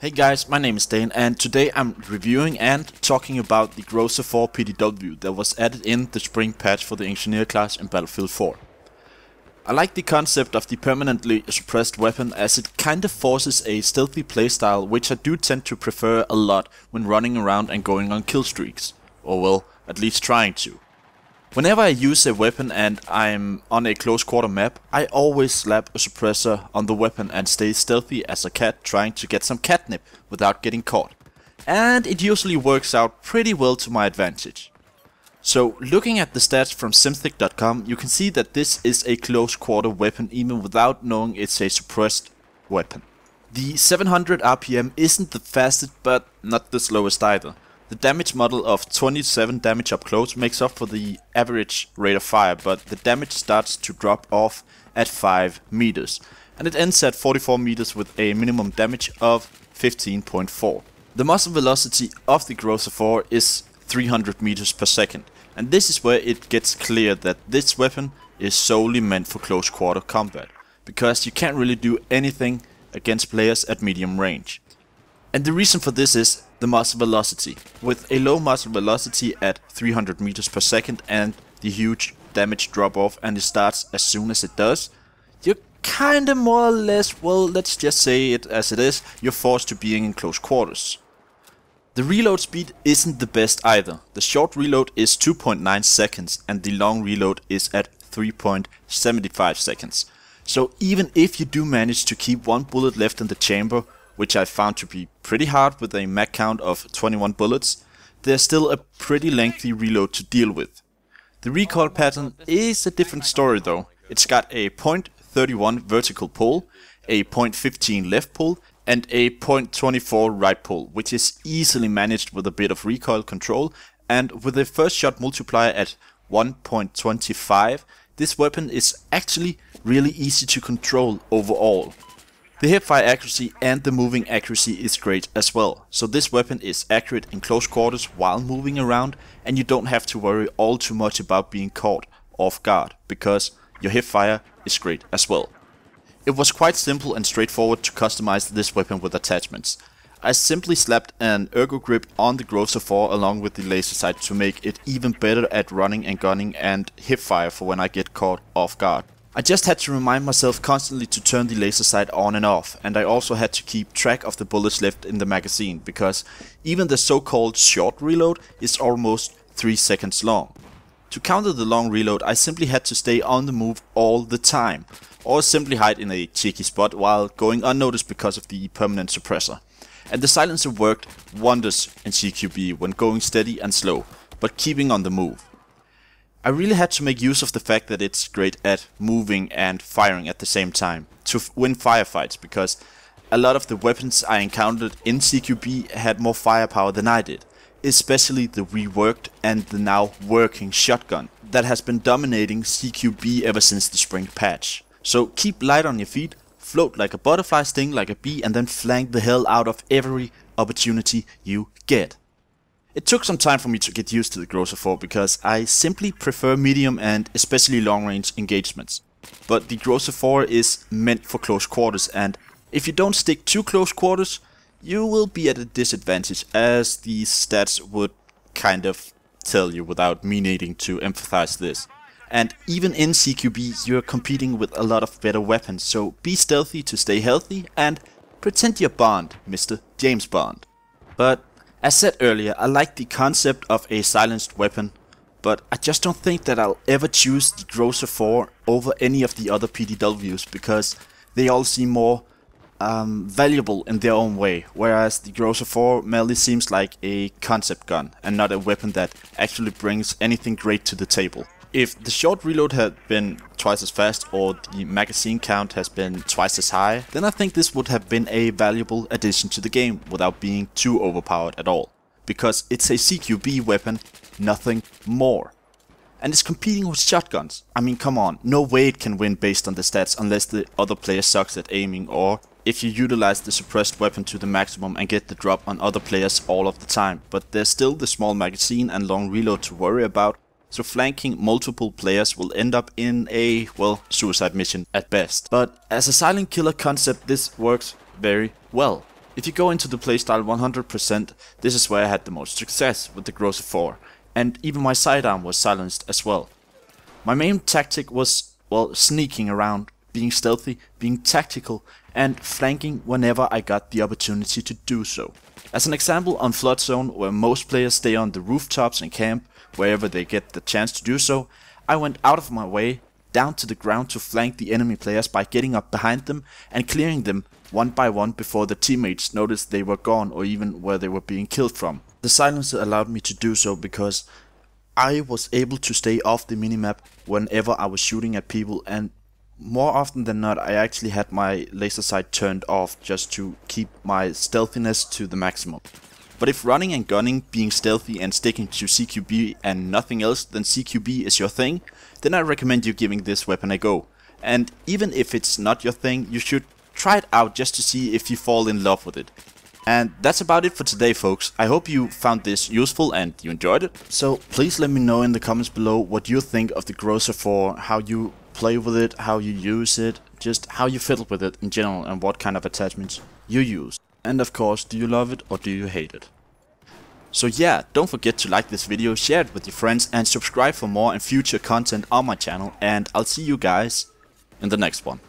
Hey guys, my name is Dane and today I'm reviewing and talking about the GROZA-4 PDW that was added in the spring patch for the Engineer class in Battlefield 4. I like the concept of the permanently suppressed weapon as it kinda forces a stealthy playstyle, which I do tend to prefer a lot when running around and going on kill streaks. Or well, at least trying to. Whenever I use a weapon and I'm on a close quarter map, I always slap a suppressor on the weapon and stay stealthy as a cat trying to get some catnip without getting caught. And it usually works out pretty well to my advantage. So looking at the stats from simthic.com, you can see that this is a close quarter weapon even without knowing it's a suppressed weapon. The 700 RPM isn't the fastest but not the slowest either. The damage model of 27 damage up close makes up for the average rate of fire, but the damage starts to drop off at 5 meters, and it ends at 44 meters with a minimum damage of 15.4. The muzzle velocity of the GROZA-4 is 300 meters per second, and this is where it gets clear that this weapon is solely meant for close quarter combat, because you can't really do anything against players at medium range. And the reason for this is the muzzle velocity. With a low muzzle velocity at 300 meters per second and the huge damage drop off, and it starts as soon as it does, you're kinda more or less, well, let's just say it as it is, you're forced to being in close quarters. The reload speed isn't the best either. The short reload is 2.9 seconds and the long reload is at 3.75 seconds. So even if you do manage to keep one bullet left in the chamber, which I found to be pretty hard with a mag count of 21 bullets, there's still a pretty lengthy reload to deal with. The recoil pattern is a different story though. It's got a .31 vertical pull, a .15 left pull, and a .24 right pull, which is easily managed with a bit of recoil control, and with a first shot multiplier at 1.25, this weapon is actually really easy to control overall. The hipfire accuracy and the moving accuracy is great as well, so this weapon is accurate in close quarters while moving around, and you don't have to worry all too much about being caught off guard, because your hipfire is great as well. It was quite simple and straightforward to customize this weapon with attachments. I simply slapped an ergo grip on the GROZA-4 along with the laser sight to make it even better at running and gunning and hipfire for when I get caught off guard. I just had to remind myself constantly to turn the laser sight on and off, and I also had to keep track of the bullets left in the magazine, because even the so-called short reload is almost 3 seconds long. To counter the long reload, I simply had to stay on the move all the time, or simply hide in a cheeky spot while going unnoticed because of the permanent suppressor. And the silencer worked wonders in CQB when going steady and slow, but keeping on the move. I really had to make use of the fact that it's great at moving and firing at the same time to win firefights, because a lot of the weapons I encountered in CQB had more firepower than I did, especially the reworked and the now working shotgun that has been dominating CQB ever since the spring patch. So keep light on your feet, float like a butterfly, sting like a bee, and then flank the hell out of every opportunity you get. It took some time for me to get used to the GROZA-4 because I simply prefer medium and especially long range engagements. But the GROZA-4 is meant for close quarters, and if you don't stick to close quarters, you will be at a disadvantage, as these stats would kind of tell you without me needing to emphasize this. And even in CQB you're competing with a lot of better weapons, so be stealthy to stay healthy and pretend you're Bond, Mr. James Bond. But as said earlier, I like the concept of a silenced weapon, but I just don't think that I'll ever choose the GROZA-4 over any of the other PDWs, because they all seem more valuable in their own way, whereas the GROZA-4 merely seems like a concept gun and not a weapon that actually brings anything great to the table. If the short reload had been twice as fast or the magazine count has been twice as high, then I think this would have been a valuable addition to the game without being too overpowered at all. Because it's a CQB weapon, nothing more. And it's competing with shotguns. I mean, come on, no way it can win based on the stats unless the other player sucks at aiming, or if you utilize the suppressed weapon to the maximum and get the drop on other players all of the time. But there's still the small magazine and long reload to worry about, so flanking multiple players will end up in a, well, suicide mission at best. But as a silent killer concept, this works very well. If you go into the playstyle 100%, this is where I had the most success with the GROZA-4, and even my sidearm was silenced as well. My main tactic was, well, sneaking around, being stealthy, being tactical, and flanking whenever I got the opportunity to do so. As an example, on Flood Zone, where most players stay on the rooftops and camp wherever they get the chance to do so, I went out of my way down to the ground to flank the enemy players by getting up behind them and clearing them one by one before the teammates noticed they were gone or even where they were being killed from. The silencer allowed me to do so because I was able to stay off the minimap whenever I was shooting at people, and more often than not I actually had my laser sight turned off just to keep my stealthiness to the maximum. But if running and gunning, being stealthy and sticking to CQB and nothing else than CQB is your thing, then I recommend you giving this weapon a go. And even if it's not your thing, you should try it out just to see if you fall in love with it. And that's about it for today, folks. I hope you found this useful and you enjoyed it. So please let me know in the comments below what you think of the GROZA-4, how you play with it, how you use it, just how you fiddle with it in general and what kind of attachments you use. And of course, do you love it or do you hate it? So yeah, don't forget to like this video, share it with your friends and subscribe for more and future content on my channel, and I'll see you guys in the next one.